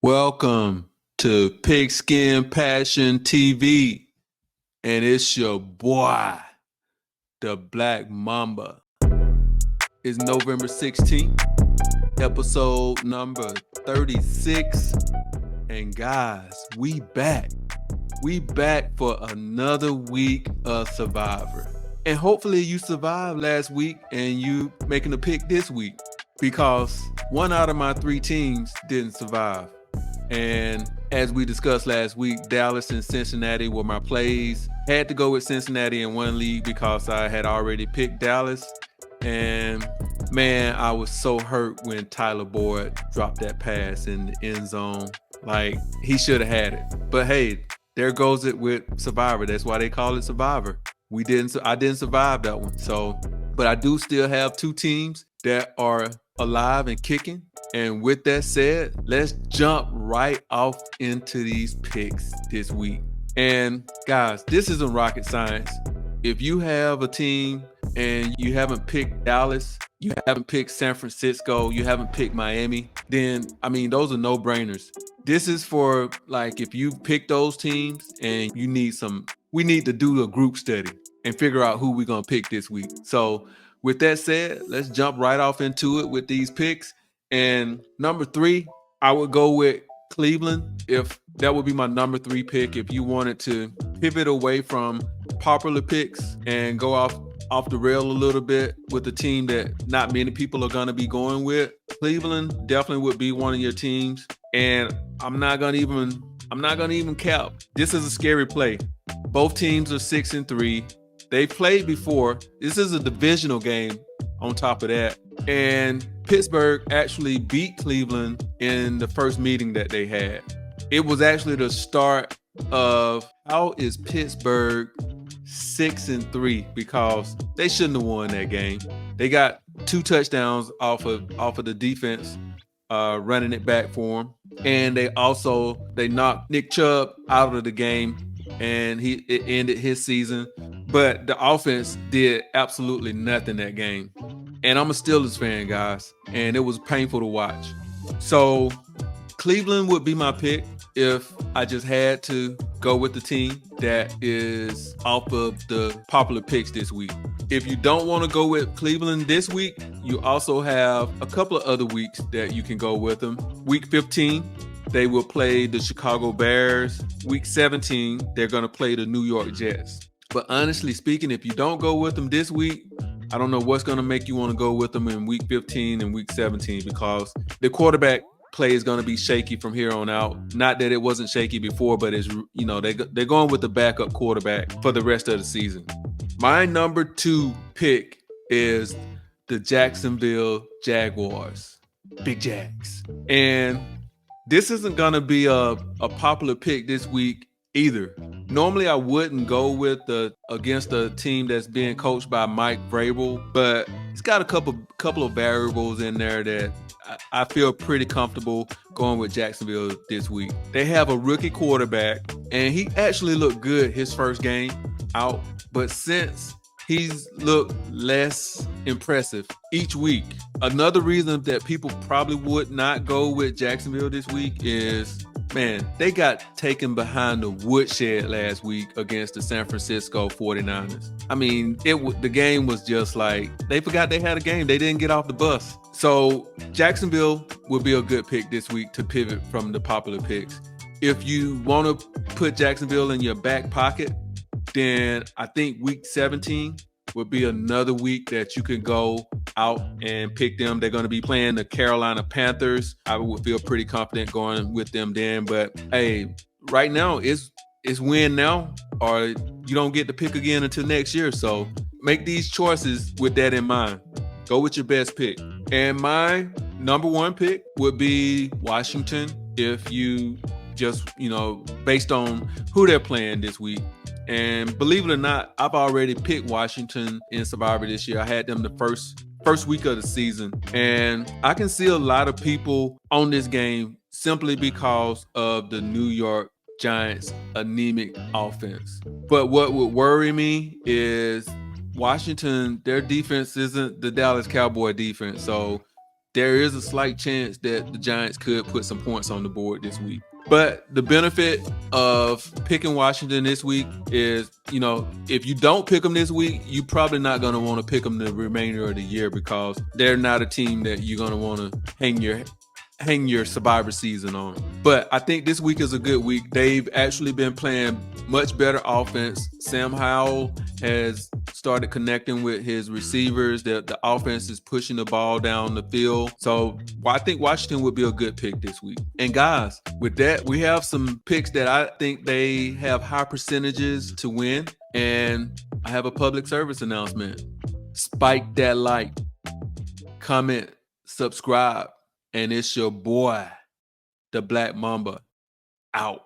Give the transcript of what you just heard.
Welcome to Pigskin Passion TV, and it's your boy, the Black Mamba. It's November 16th, episode number 36, and guys, we back. We back for another week of Survivor. And hopefully you survived last week and you making a pick this week, because one out of my three teams didn't survive. And as we discussed last week, Dallas and Cincinnati were my plays. Had to go with Cincinnati in one league because I had already picked Dallas. And man, I was so hurt when Tyler Boyd dropped that pass in the end zone. Like, he should have had it. But hey, there goes it with Survivor. That's why they call it Survivor. I didn't survive that one. But I do still have two teams that are alive and kicking. And with that said, let's jump right off into these picks this week. And guys, this isn't rocket science. If you have a team and you haven't picked Dallas, you haven't picked San Francisco, you haven't picked Miami, then, those are no-brainers. This is for, like, if you pick those teams and we need to do a group study and figure out who we're going to pick this week. So with that said, let's jump right off into it with these picks. And number 3, I would go with Cleveland. If that would be my number 3 pick, if you wanted to pivot away from popular picks and go off the rail a little bit with a team that not many people are going to be going with, Cleveland definitely would be one of your teams. And I'm not gonna even cap. This is a scary play. Both teams are 6-3. They played before. This is a divisional game on top of that. And Pittsburgh actually beat Cleveland in the first meeting that they had. It was actually the start of how is Pittsburgh 6-3, because they shouldn't have won that game. They got 2 touchdowns off of the defense running it back for them. And they knocked Nick Chubb out of the game, and it ended his season. But the offense did absolutely nothing that game. And I'm a Steelers fan, guys, and it was painful to watch. So Cleveland would be my pick if I just had to go with the team that is off of the popular picks this week. If you don't want to go with Cleveland this week, you also have a couple of other weeks that you can go with them. Week 15, they will play the Chicago Bears. Week 17, they're going to play the New York Jets. But honestly speaking, if you don't go with them this week, I don't know what's going to make you want to go with them in week 15 and week 17, because the quarterback play is going to be shaky from here on out. Not that it wasn't shaky before, but it's, they're going with the backup quarterback for the rest of the season. My number 2 pick is the Jacksonville Jaguars. Big Jags. And this isn't going to be a popular pick this week either. Normally I wouldn't go with against a team that's being coached by Mike Vrabel, but it's got a couple of variables in there that I feel pretty comfortable going with Jacksonville this week. They have a rookie quarterback, and he actually looked good his first game out, but since he's looked less impressive each week. Another reason that people probably would not go with Jacksonville this week is, man, they got taken behind the woodshed last week against the San Francisco 49ers. The game was just like, they forgot they had a game. They didn't get off the bus. So Jacksonville will be a good pick this week to pivot from the popular picks. If you want to put Jacksonville in your back pocket, then I think week 17 would be another week that you can go out and pick them. They're going to be playing the Carolina Panthers. I would feel pretty confident going with them then. But hey, right now it's win now, or you don't get to pick again until next year. So make these choices with that in mind. Go with your best pick. And my number 1 pick would be Washington, if you just, based on who they're playing this week. And believe it or not, I've already picked Washington in Survivor this year. I had them the first week of the season. And I can see a lot of people on this game simply because of the New York Giants' anemic offense. But what would worry me is Washington, their defense isn't the Dallas Cowboy defense. So there is a slight chance that the Giants could put some points on the board this week. But the benefit of picking Washington this week is, if you don't pick them this week, you're probably not going to want to pick them the remainder of the year because they're not a team that you're going to want to hang your Survivor season on. But I think this week is a good week. They've actually been playing much better offense. Sam Howell has started connecting with his receivers. The offense is pushing the ball down the field. So I think Washington would be a good pick this week. And guys, with that, we have some picks that I think they have high percentages to win. And I have a public service announcement. Spike that like, comment, subscribe. And it's your boy, the Black Mamba, out.